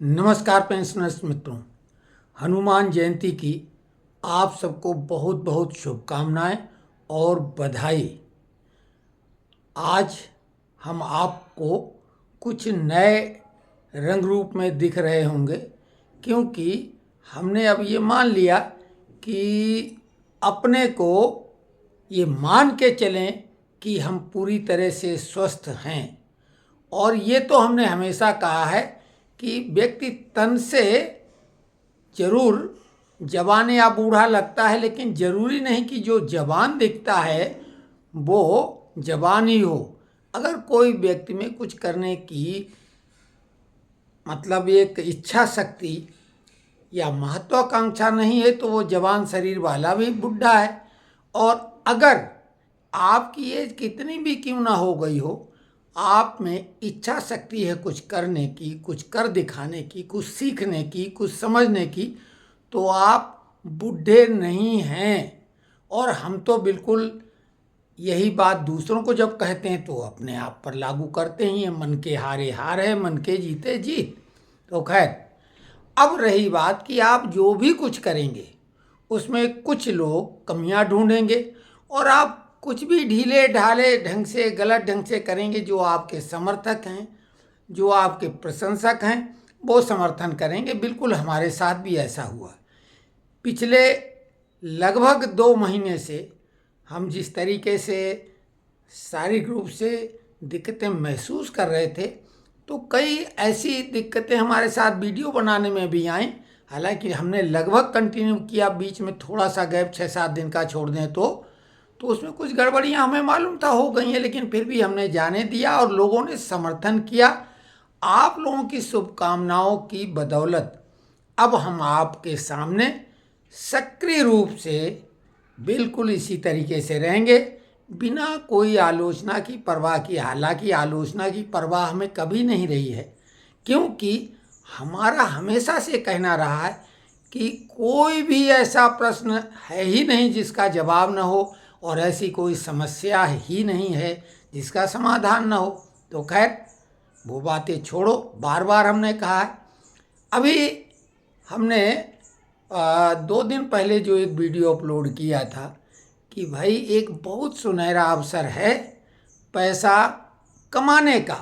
नमस्कार पेंशनर्स मित्रों, हनुमान जयंती की आप सबको बहुत बहुत शुभकामनाएं और बधाई। आज हम आपको कुछ नए रंग रूप में दिख रहे होंगे, क्योंकि हमने अब ये मान लिया कि अपने को ये मान के चलें कि हम पूरी तरह से स्वस्थ हैं। और ये तो हमने हमेशा कहा है कि व्यक्ति तन से जरूर जवान या बूढ़ा लगता है, लेकिन जरूरी नहीं कि जो जवान दिखता है वो जवान ही हो। अगर कोई व्यक्ति में कुछ करने की मतलब एक इच्छा शक्ति या महत्वाकांक्षा नहीं है तो वो जवान शरीर वाला भी बुढ़ा है। और अगर आपकी एज कितनी भी क्यों ना हो गई हो, आप में इच्छा शक्ति है कुछ करने की, कुछ कर दिखाने की, कुछ सीखने की, कुछ समझने की, तो आप बूढ़े नहीं हैं। और हम तो बिल्कुल यही बात दूसरों को जब कहते हैं तो अपने आप पर लागू करते ही हैं। मन के हारे हार है, मन के जीते जीत। तो खैर, अब रही बात कि आप जो भी कुछ करेंगे उसमें कुछ लोग कमियां ढूंढेंगे और आप कुछ भी ढीले ढाले ढंग से, गलत ढंग से करेंगे। जो आपके समर्थक हैं, जो आपके प्रशंसक हैं, वो समर्थन करेंगे। बिल्कुल हमारे साथ भी ऐसा हुआ। पिछले लगभग 2 महीने से हम जिस तरीके से शारीरिक रूप से दिक्कतें महसूस कर रहे थे, तो कई ऐसी दिक्कतें हमारे साथ वीडियो बनाने में भी आईं। हालांकि हमने लगभग कंटिन्यू किया, बीच में थोड़ा सा गैप 6-7 दिन का छोड़ दें तो उसमें कुछ गड़बड़ियां हमें मालूम था हो गई हैं, लेकिन फिर भी हमने जाने दिया और लोगों ने समर्थन किया। आप लोगों की शुभकामनाओं की बदौलत अब हम आपके सामने सक्रिय रूप से बिल्कुल इसी तरीके से रहेंगे, बिना कोई आलोचना की परवाह की। हालांकि आलोचना की परवाह हमें कभी नहीं रही है, क्योंकि हमारा हमेशा से कहना रहा है कि कोई भी ऐसा प्रश्न है ही नहीं जिसका जवाब न हो, और ऐसी कोई समस्या ही नहीं है जिसका समाधान न हो। तो खैर, वो बातें छोड़ो, बार बार हमने कहा है। अभी हमने 2 दिन पहले जो एक वीडियो अपलोड किया था कि भाई एक बहुत सुनहरा अवसर है पैसा कमाने का,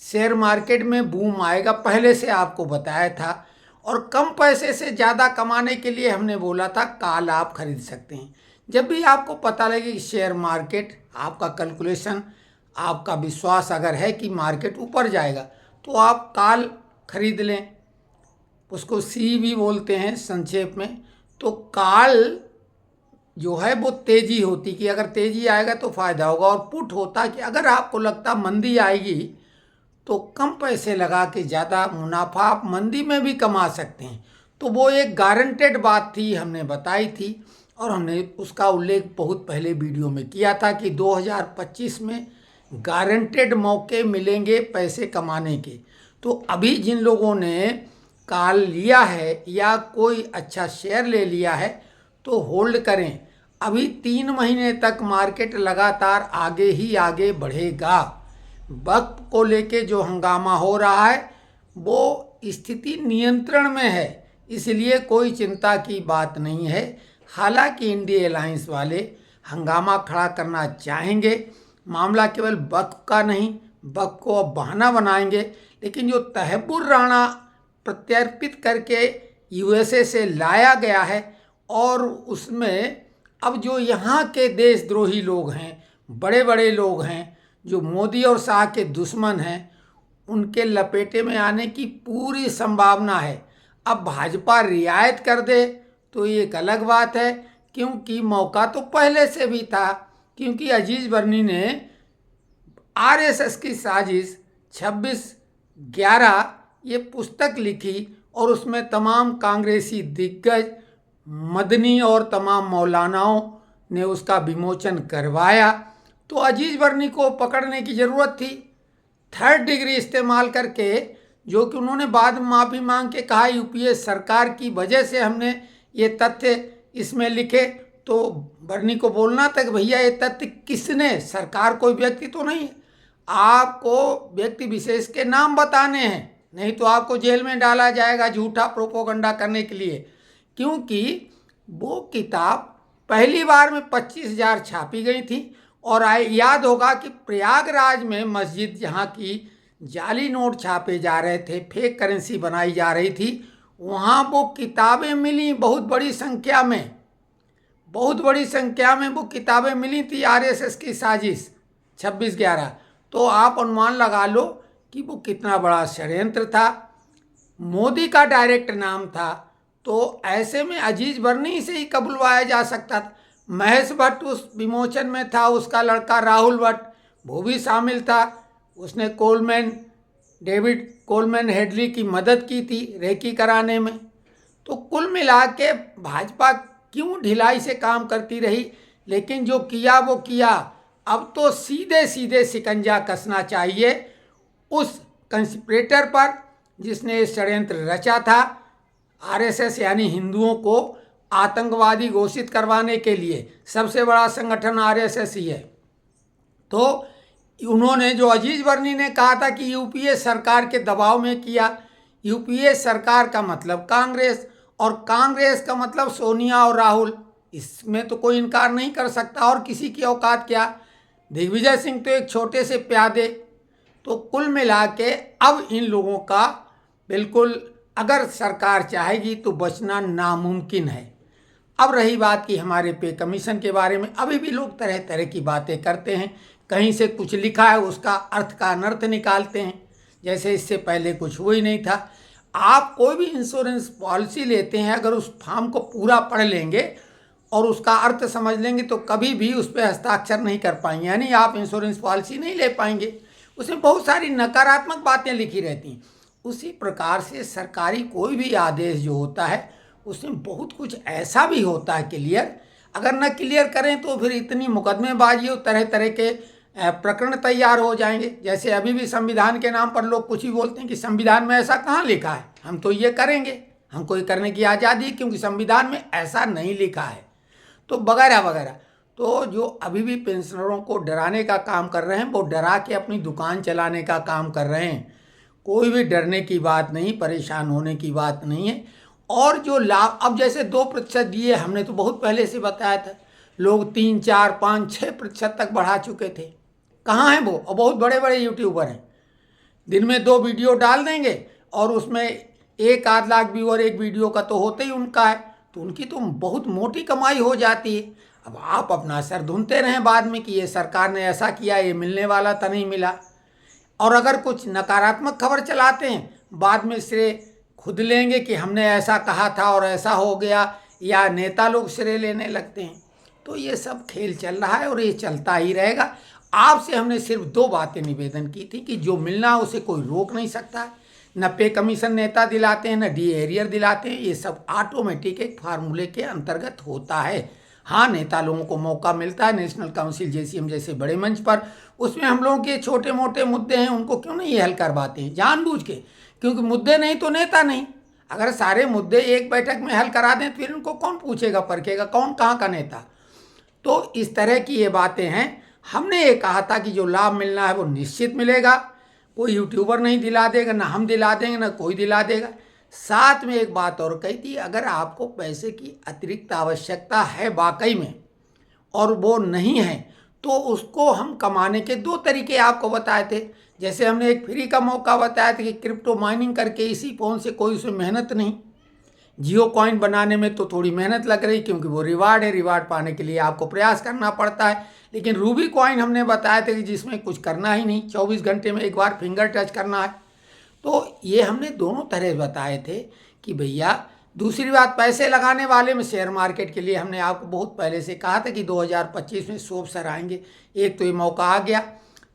शेयर मार्केट में बूम आएगा, पहले से आपको बताया था। और कम पैसे से ज़्यादा कमाने के लिए हमने बोला था कॉल आप खरीद सकते हैं। जब भी आपको पता लगे कि शेयर मार्केट, आपका कैलकुलेशन, आपका विश्वास अगर है कि मार्केट ऊपर जाएगा, तो आप कॉल खरीद लें। उसको सी भी बोलते हैं संक्षेप में। तो कॉल जो है वो तेजी होती कि अगर तेजी आएगा तो फायदा होगा, और पुट होता कि अगर आपको लगता मंदी आएगी तो कम पैसे लगा के ज़्यादा मुनाफा आप मंदी में भी कमा सकते हैं। तो वो एक गारंटेड बात थी, हमने बताई थी, और हमने उसका उल्लेख बहुत पहले वीडियो में किया था कि 2025 में गारंटेड मौके मिलेंगे पैसे कमाने के। तो अभी जिन लोगों ने कॉल लिया है या कोई अच्छा शेयर ले लिया है तो होल्ड करें। अभी 3 महीने तक मार्केट लगातार आगे ही आगे बढ़ेगा। वक्त को लेके जो हंगामा हो रहा है वो स्थिति नियंत्रण में है, इसलिए कोई चिंता की बात नहीं है। हालांकि इंडिया अलायंस वाले हंगामा खड़ा करना चाहेंगे। मामला केवल वक्त का नहीं, वक्त को अब बहाना बनाएंगे, लेकिन जो तहब्बुर राणा प्रत्यर्पित करके यूएसए से लाया गया है, और उसमें अब जो यहाँ के देशद्रोही लोग हैं, बड़े बड़े लोग हैं, जो मोदी और शाह के दुश्मन हैं, उनके लपेटे में आने की पूरी संभावना है। अब भाजपा रियायत कर दे तो ये एक अलग बात है, क्योंकि मौका तो पहले से भी था। क्योंकि अजीज बर्नी ने आरएसएस की साजिश 26/11 ये पुस्तक लिखी, और उसमें तमाम कांग्रेसी दिग्गज, मदनी और तमाम मौलानाओं ने उसका विमोचन करवाया। तो अजीज बर्नी को पकड़ने की ज़रूरत थी। 3rd डिग्री इस्तेमाल करके, जो कि उन्होंने बाद में माफ़ी मांग के कहा यूपीए सरकार की वजह से हमने ये तथ्य इसमें लिखे। तो बर्नी को बोलना था कि भैया ये तथ्य किसने, सरकार कोई व्यक्ति तो नहीं है, आपको व्यक्ति विशेष के नाम बताने हैं। नहीं तो आपको जेल में डाला जाएगा झूठा प्रोपोगंडा करने के लिए। क्योंकि वो किताब पहली बार में 25,000 छापी गई थी। और याद होगा कि प्रयागराज में मस्जिद जहाँ की जाली नोट छापे जा रहे थे, फेक करेंसी बनाई जा रही थी, वहाँ वो किताबें मिली बहुत बड़ी संख्या में, बहुत बड़ी संख्या में वो किताबें मिली थी। आरएसएस की साजिश 26/11। तो आप अनुमान लगा लो कि वो कितना बड़ा षड्यंत्र था। मोदी का डायरेक्ट नाम था, तो ऐसे में अजीज बर्नी से ही कबुलवाया जा सकता था। महेश भट्ट उस विमोचन में था, उसका लड़का राहुल भट्ट वो भी शामिल था। उसने डेविड कोलमैन हेडली की मदद की थी रेकी कराने में। तो कुल मिला के भाजपा क्यों ढिलाई से काम करती रही, लेकिन जो किया वो किया। अब तो सीधे सीधे शिकंजा कसना चाहिए उस कंस्पिरेटर पर जिसने ये षड्यंत्र रचा था। आरएसएस यानी हिंदुओं को आतंकवादी घोषित करवाने के लिए सबसे बड़ा संगठन आरएसएस ही है। तो उन्होंने जो अजीज वर्नी ने कहा था कि यूपीए सरकार के दबाव में किया। यूपीए सरकार का मतलब कांग्रेस, और कांग्रेस का मतलब सोनिया और राहुल, इसमें तो कोई इनकार नहीं कर सकता। और किसी की औकात क्या, दिग्विजय सिंह तो एक छोटे से प्यादे। तो कुल मिला के अब इन लोगों का बिल्कुल, अगर सरकार चाहेगी तो बचना नामुमकिन है। अब रही बात कि हमारे पे कमीशन के बारे में, अभी भी लोग तरह तरह की बातें करते हैं। कहीं से कुछ लिखा है उसका अर्थ का अनर्थ निकालते हैं, जैसे इससे पहले कुछ हुआ ही नहीं था। आप कोई भी इंश्योरेंस पॉलिसी लेते हैं, अगर उस फॉर्म को पूरा पढ़ लेंगे और उसका अर्थ समझ लेंगे तो कभी भी उस पर हस्ताक्षर नहीं कर पाएंगे, यानी आप इंश्योरेंस पॉलिसी नहीं ले पाएंगे। उसमें बहुत सारी नकारात्मक बातें लिखी रहती हैं। उसी प्रकार से सरकारी कोई भी आदेश जो होता है उसमें बहुत कुछ ऐसा भी होता है क्लियर। अगर न क्लियर करें तो फिर इतनी मुकदमेबाजी और तरह तरह के प्रकरण तैयार हो जाएंगे। जैसे अभी भी संविधान के नाम पर लोग कुछ ही बोलते हैं कि संविधान में ऐसा कहाँ लिखा है, हम तो ये करेंगे, हमको ये करने की आज़ादी, क्योंकि संविधान में ऐसा नहीं लिखा है, तो वगैरह वगैरह। तो जो अभी भी पेंशनरों को डराने का काम कर रहे हैं, वो डरा के अपनी दुकान चलाने का काम कर रहे हैं। कोई भी डरने की बात नहीं, परेशान होने की बात नहीं है। और जो लाभ, अब जैसे 2% दिए, हमने तो बहुत पहले से बताया था, लोग 3, 4, 5, 6% तक बढ़ा चुके थे। कहाँ हैं वो? और बहुत बड़े बड़े यूट्यूबर हैं, दिन में 2 वीडियो डाल देंगे और उसमें 1 आध लाख व्यूअर एक वीडियो का तो होते ही उनका है, तो उनकी तो बहुत मोटी कमाई हो जाती है। अब आप अपना सर धुनते रहें बाद में कि ये सरकार ने ऐसा किया, ये मिलने वाला था नहीं मिला। और अगर कुछ नकारात्मक खबर चलाते हैं, बाद में श्रेय खुद लेंगे कि हमने ऐसा कहा था और ऐसा हो गया, या नेता लोग श्रेय लेने लगते हैं। तो ये सब खेल चल रहा है और ये चलता ही रहेगा। आपसे हमने सिर्फ 2 बातें निवेदन की थी कि जो मिलना उसे कोई रोक नहीं सकता है। न पे कमीशन नेता दिलाते हैं, न डी एरियर दिलाते हैं, ये सब ऑटोमेटिक एक फार्मूले के अंतर्गत होता है। हाँ, नेता लोगों को मौका मिलता है नेशनल काउंसिल जेसीएम जैसे बड़े मंच पर, उसमें हम लोगों के छोटे मोटे मुद्दे हैं उनको क्यों नहीं हल करवाते हैं जानबूझ के, क्योंकि मुद्दे नहीं तो नेता नहीं। अगर सारे मुद्दे एक बैठक में हल करा दें तो फिर उनको कौन पूछेगा परखेगा, कौन कहाँ का नेता। तो इस तरह की ये बातें हैं। हमने ये कहा था कि जो लाभ मिलना है वो निश्चित मिलेगा, कोई यूट्यूबर नहीं दिला देगा, ना हम दिला देंगे, ना कोई दिला देगा। साथ में एक बात और कही थी, अगर आपको पैसे की अतिरिक्त आवश्यकता है वाकई में और वो नहीं है, तो उसको हम कमाने के 2 तरीके आपको बताए थे। जैसे हमने एक फ्री का मौका बताया था कि क्रिप्टो माइनिंग करके इसी फोन से, कोई उसमें मेहनत नहीं। जियो कॉइन बनाने में तो थोड़ी मेहनत लग रही क्योंकि वो रिवार्ड है, रिवार्ड पाने के लिए आपको प्रयास करना पड़ता है। लेकिन रूबी कॉइन हमने बताया था कि जिसमें कुछ करना ही नहीं, 24 घंटे में एक बार फिंगर टच करना है। तो ये हमने दोनों तरह बताए थे कि भैया। दूसरी बात, पैसे लगाने वाले में शेयर मार्केट के लिए हमने आपको बहुत पहले से कहा था कि 2025 में सोप सर आएंगे। एक तो ये मौका आ गया,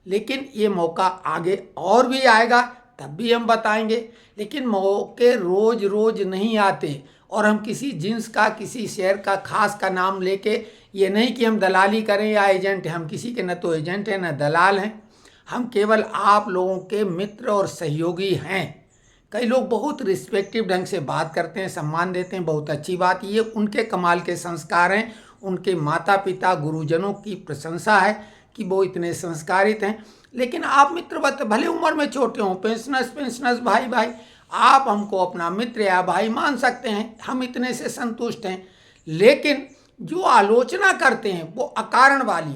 लेकिन ये मौका आगे और भी आएगा, तब भी हम बताएंगे। लेकिन मौके रोज रोज नहीं आते, और हम किसी जिन्स का, किसी शेयर का खास का नाम लेके ये नहीं कि हम दलाली करें या एजेंट हैं, हम किसी के न तो एजेंट हैं न दलाल हैं, हम केवल आप लोगों के मित्र और सहयोगी हैं। कई लोग बहुत रिस्पेक्टिव ढंग से बात करते हैं, सम्मान देते हैं, बहुत अच्छी बात। ये उनके कमाल के संस्कार हैं, उनके माता पिता गुरुजनों की प्रशंसा है कि वो इतने संस्कारित हैं। लेकिन आप मित्रवत भले उम्र में छोटे हों, पेंशनर्स भाई भाई, आप हमको अपना मित्र या भाई मान सकते हैं, हम इतने से संतुष्ट हैं। लेकिन जो आलोचना करते हैं वो अकारण वाली,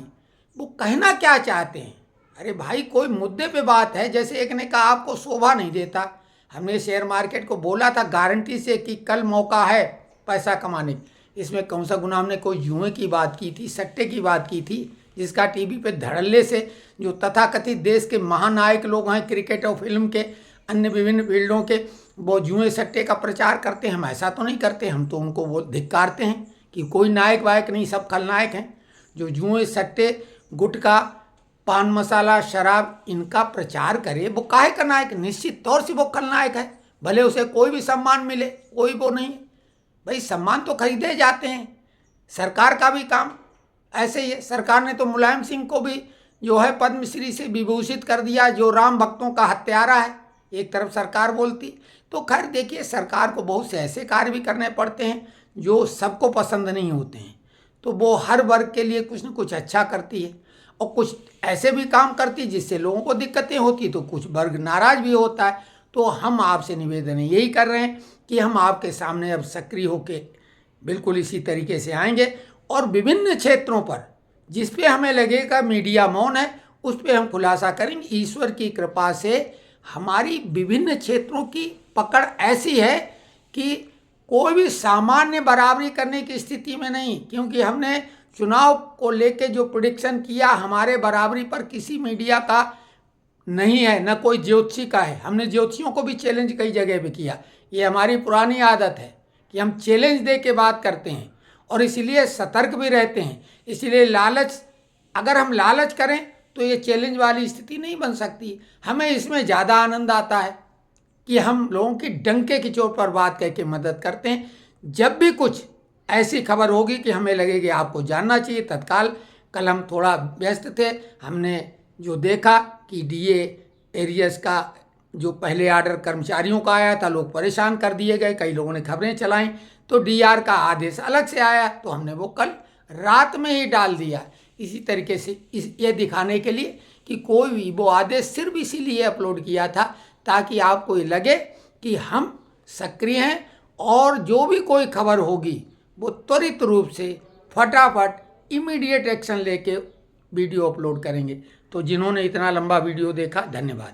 वो कहना क्या चाहते हैं? अरे भाई, कोई मुद्दे पे बात है। जैसे एक ने कहा आपको शोभा नहीं देता, हमने शेयर मार्केट को बोला था गारंटी से कि कल मौका है पैसा कमाने की। इसमें कौन सा गुना हमने कोई जुए की बात की थी, सट्टे की बात की थी, जिसका टीवी पे धड़ल्ले से जो तथाकथित देश के महानायक लोग हैं, क्रिकेट और फिल्म के, अन्य विभिन्न फील्डों के, वो जुए सट्टे का प्रचार करते हैं। हम ऐसा तो नहीं करते, हम तो उनको वो धिक्कारते हैं कि कोई नायक वायक नहीं, सब खलनायक हैं। जो जुए सट्टे, गुटखा, पान मसाला, शराब, इनका प्रचार करे वो काहे का नायक? निश्चित तौर से वो खलनायक है, भले उसे कोई भी सम्मान मिले, कोई वो नहीं। भाई सम्मान तो खरीदे जाते हैं, सरकार का भी काम ऐसे ही है। सरकार ने तो मुलायम सिंह को भी जो है पद्मश्री से विभूषित कर दिया, जो राम भक्तों का हत्यारा है, एक तरफ सरकार बोलती। तो खैर देखिए, सरकार को बहुत से ऐसे कार्य भी करने पड़ते हैं जो सबको पसंद नहीं होते हैं, तो वो हर वर्ग के लिए कुछ न कुछ अच्छा करती है, और कुछ ऐसे भी काम करती है जिससे लोगों को दिक्कतें होती, तो कुछ वर्ग नाराज भी होता है। तो हम आपसे निवेदन यही कर रहे हैं कि हम आपके सामने अब सक्रिय होकर बिल्कुल इसी तरीके से आएंगे, और विभिन्न क्षेत्रों पर जिस पे हमें लगेगा मीडिया मौन है, उस पे हम खुलासा करेंगे। ईश्वर की कृपा से हमारी विभिन्न क्षेत्रों की पकड़ ऐसी है कि कोई भी सामान्य बराबरी करने की स्थिति में नहीं, क्योंकि हमने चुनाव को लेके जो प्रेडिक्शन किया, हमारे बराबरी पर किसी मीडिया का नहीं है, न कोई ज्योतिषी का है। हमने ज्योतिषियों को भी चैलेंज कई जगह पे किया। ये हमारी पुरानी आदत है कि हम चैलेंज दे के बात करते हैं, और इसीलिए सतर्क भी रहते हैं। इसलिए लालच, अगर हम लालच करें तो ये चैलेंज वाली स्थिति नहीं बन सकती। हमें इसमें ज़्यादा आनंद आता है कि हम लोगों की डंके की चोट पर बात करके मदद करते हैं। जब भी कुछ ऐसी खबर होगी कि हमें लगेगी आपको जानना चाहिए, तत्काल। कल हम थोड़ा व्यस्त थे, हमने जो देखा कि डीए एरियस का जो पहले आर्डर कर्मचारियों का आया था, लोग परेशान कर दिए गए, कई लोगों ने खबरें चलाईं, तो डीआर का आदेश अलग से आया, तो हमने वो कल रात में ही डाल दिया। इसी तरीके से ये दिखाने के लिए कि कोई भी वो आदेश सिर्फ इसीलिए अपलोड किया था ताकि आपको ये लगे कि हम सक्रिय हैं, और जो भी कोई खबर होगी वो त्वरित रूप से फटाफट इमीडिएट एक्शन लेके वीडियो अपलोड करेंगे। तो जिन्होंने इतना लंबा वीडियो देखा, धन्यवाद।